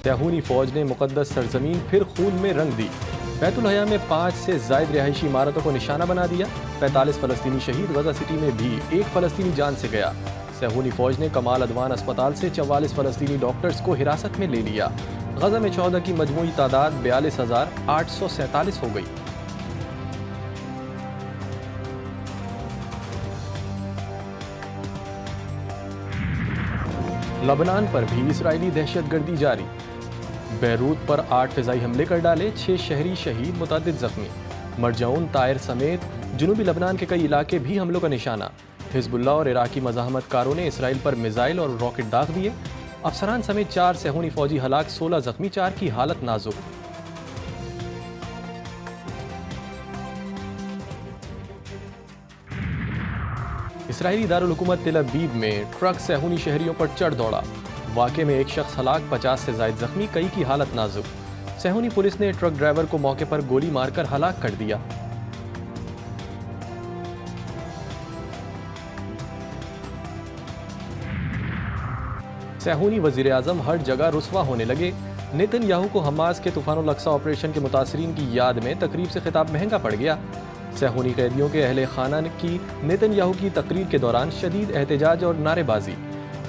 सैहूनी फौज ने मुकद्दस सरजमीन फिर खून में रंग दी। बैतुल हया में 5 से ज़ायद रिहायशी इमारतों को निशाना बना दिया। 45 फ़लस्तीनी शहीद। गजा सिटी में भी एक फ़लस्तीनी जान से गया। सैहूनी फौज ने कमाल अदवान अस्पताल से 44 फ़लस्तीनी डॉक्टर्स को हिरासत में ले लिया। गजा में 14 की मजमूई तादाद 42,847 हो गई। लबनान पर भी इसराइली दहशतगर्दी जारी। बैरूत पर 8 फ़िज़ाई हमले कर डाले, 6 शहरी शहीद, मुतअद्दिद ज़ख्मी। मरजऊन, तायर समेत जुनूबी लबनान के कई इलाके भी हमलों का निशाना। हिज़्बुल्लाह और इराकी मज़ाहमतकारों ने इसराइल पर मिज़ाइल और रॉकेट दाग दिए। अफसरान समेत 4 सैहूनी फ़ौजी हलाक, 16 ज़ख्मी, 4 की हालत नाजुक। इसराइली दारुल हुकूमत तेल अवीव में ट्रक सैहूनी शहरियों पर चढ़ दौड़ा। वाक़े में एक शख्स हलाक, 50 से ज़ायद ज़ख्मी, कई की हालत नाजुक। सैहूनी पुलिस ने ट्रक ड्राइवर को मौके पर गोली मारकर हलाक कर दिया। सैहूनी वज़ीर आज़म हर जगह रुस्वा होने लगे। नेतन्याहू को हमास के तूफ़ानुल अक्सा ऑपरेशन के मुतासरीन की याद में तकरीब से खिताब महंगा पड़ गया। सैहूनी कैदियों के अहले खाना की नेतन्याहू की तकरीर के दौरान शदीद एहतजाज और नारेबाजी।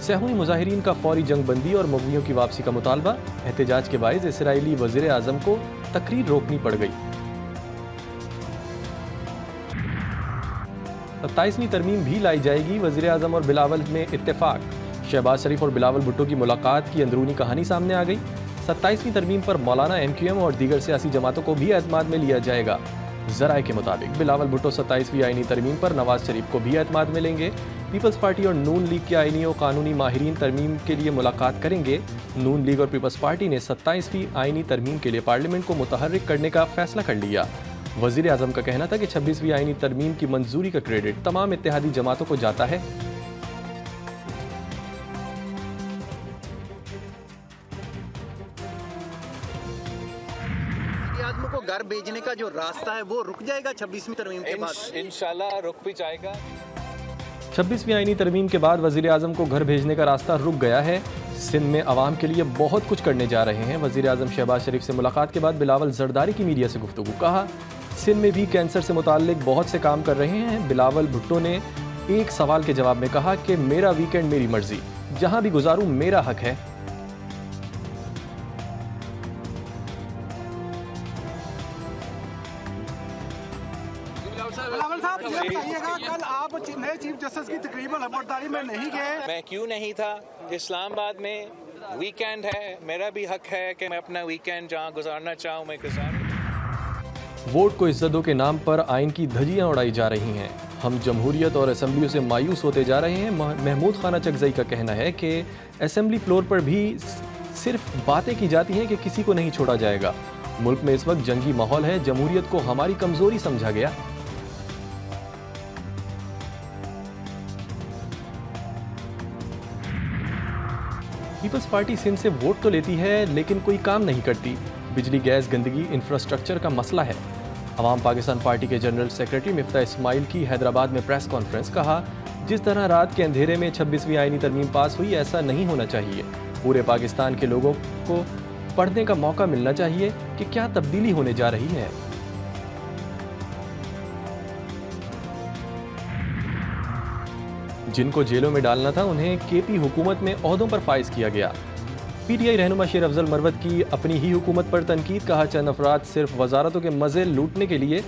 सैहूनी मुजाहिरीन का फौरी जंगबंदी और मगवियों की वापसी का मुतालबा। एहतजाज के बायस इसराइली वज़ीर आज़म को तकरीर रोकनी पड़ गई। 27वीं तरमीम भी लाई जाएगी। वज़ीर आज़म और बिलावल में इत्तेफाक। शहबाज शरीफ और बिलावल भुट्टो की मुलाकात की अंदरूनी कहानी सामने आ गई। 27वीं तरमीम पर मौलाना MQM और दीगर सियासी जमातों को भी एतमाद में लिया जाएगा। ज़राए के मुताबिक बिलावल भुट्टो 27वीं आईनी तरमीम पर नवाज शरीफ को भी एतमाद में लेंगे। पीपल्स पार्टी और नून लीग के आईनी और कानूनी माहिरीन तरमीम के लिए मुलाकात करेंगे। नून लीग और पीपल्स पार्टी ने 27वीं आईनी तरमीम के लिए पार्लियामेंट को मुतहर्रिक करने का फैसला कर लिया। वज़ीर आज़म का कहना था कि 26वीं आईनी तरमीम की मंजूरी का क्रेडिट तमाम इत्तेहादी जमातों को जाता है। को घर भेजने का जो रास्ता है वो रुक जाएगा 26वीं तरमीम के बाद? इंशाल्लाह रुक भी जाएगा। 26वीं आईनी तरमीम के बाद वज़ीर आज़म को घर भेजने का रास्ता रुक गया है। सिंध में आवाम के लिए बहुत कुछ करने जा रहे हैं। वज़ीर आज़म शहबाज शरीफ से मुलाकात के बाद बिलावल ज़रदारी की मीडिया से गुफ्तगू। कहा, सिंध में भी कैंसर से मुताल्लिक बहुत से काम कर रहे हैं। बिलावल भुट्टो ने एक सवाल के जवाब में कहा कि मेरा वीकेंड मेरी मर्जी, जहाँ भी गुजारूँ मेरा हक है। कल आप नए चीफ जस्टिस की तकरीबन खबरदारी में नहीं गए। मैं क्यों नहीं था? इस्लामाबाद में वीकेंड है, मेरा भी हक है कि मैं अपना वीकेंड जहाँ गुजारना चाहूँ मैं गुजारूँ। वोट को इज्जतों के नाम पर आइन की धज्जियां उड़ाई जा रही हैं। हम जमहूरियत और असम्बलियों से मायूस होते जा रहे हैं। महमूद खाना चकजई का कहना है कि असम्बली फ्लोर पर भी सिर्फ बातें की जाती हैं कि किसी को नहीं छोड़ा जाएगा। मुल्क में इस वक्त जंगी माहौल है। जमहूरियत को हमारी कमजोरी समझा गया। पीपल्स पार्टी सिंध से वोट तो लेती है लेकिन कोई काम नहीं करती। बिजली, गैस, गंदगी, इंफ्रास्ट्रक्चर का मसला है। अवाम पाकिस्तान पार्टी के जनरल सेक्रेटरी मिफ्ता इस्माइल की हैदराबाद में प्रेस कॉन्फ्रेंस। कहा, जिस तरह रात के अंधेरे में 26वीं आईनी तरमीम पास हुई, ऐसा नहीं होना चाहिए। पूरे पाकिस्तान के लोगों को पढ़ने का मौका मिलना चाहिए कि क्या तब्दीली होने जा रही है। जिनको जेलों में डालना था उन्हें KP हुकूमत में ओहदों पर फाइज किया गया। PTI रहनुमा शेर अफजल मरवत की अपनी ही हुकूमत पर तनकीद। कहा, चंद अफराद सिर्फ वजारतों के मजे लूटने के लिए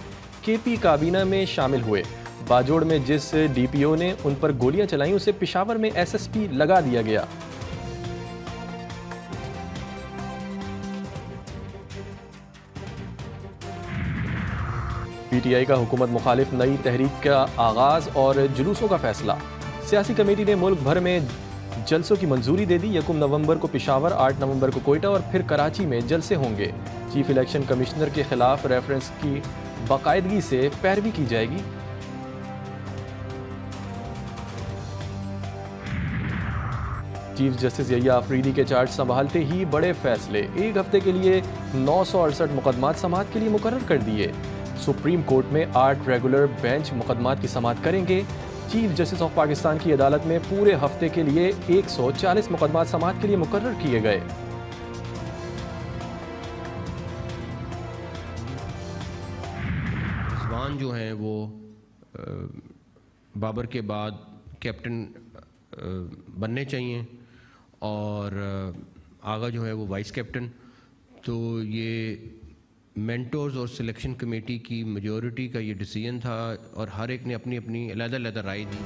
KP काबीना में शामिल हुए। बाजोड़ में जिस DPO ने उन पर गोलियां चलाई उसे पेशावर में SSP लगा दिया गया। PTI का हुकूमत मुखालिफ नई तहरीक का आगाज और जुलूसों का फैसला। सियासी कमेटी ने मुल्क भर में जलसों की मंजूरी दे दी। 1 नवंबर को पेशावर, 8 नवंबर को कोयटा और फिर कराची में जलसे होंगे। चीफ इलेक्शन कमिश्नर के खिलाफ रेफरेंस की बाकायदगी से पैरवी की जाएगी। चीफ जस्टिस यहिया अफरीदी के चार्ज संभालते ही बड़े फैसले। 1 हफ्ते के लिए 968 मुकदमात समाअत के लिए मुकर्रर कर दिए। सुप्रीम कोर्ट में 8 रेगुलर बेंच मुकदमात की समाअत करेंगे। चीफ जस्टिस ऑफ पाकिस्तान की अदालत में पूरे हफ्ते के लिए 140 मुकदमात समाअत के लिए मुकर्रर किए गए। रिजवान जो हैं वो बाबर के बाद कैप्टन बनने चाहिए और आगा जो है वो वाइस कैप्टन। तो ये मेंटर्स और सिलेक्शन कमेटी की मेजॉरिटी का ये डिसीजन था और हर एक ने अपनी अपनी अलग-अलग राय दी।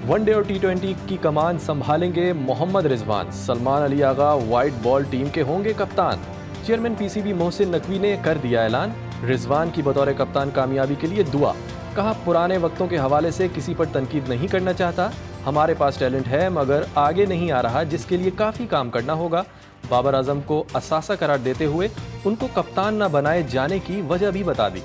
वनडे और टी20 की कमान संभालेंगे Mohammad Rizwan. Salman Ali Agha white ball team के होंगे कप्तान। चेयरमैन पीसीबी मोहसिन नकवी ने कर दिया ऐलान, रिजवान की बतौर कप्तान कामयाबी के लिए दुआ। कहा, पुराने वक्तों के हवाले से किसी पर तनकीद नहीं करना चाहता। हमारे पास टैलेंट है मगर आगे नहीं आ रहा, जिसके लिए काफ़ी काम करना होगा। बाबर आजम को असासा करार देते हुए उनको कप्तान न बनाए जाने की वजह भी बता दी।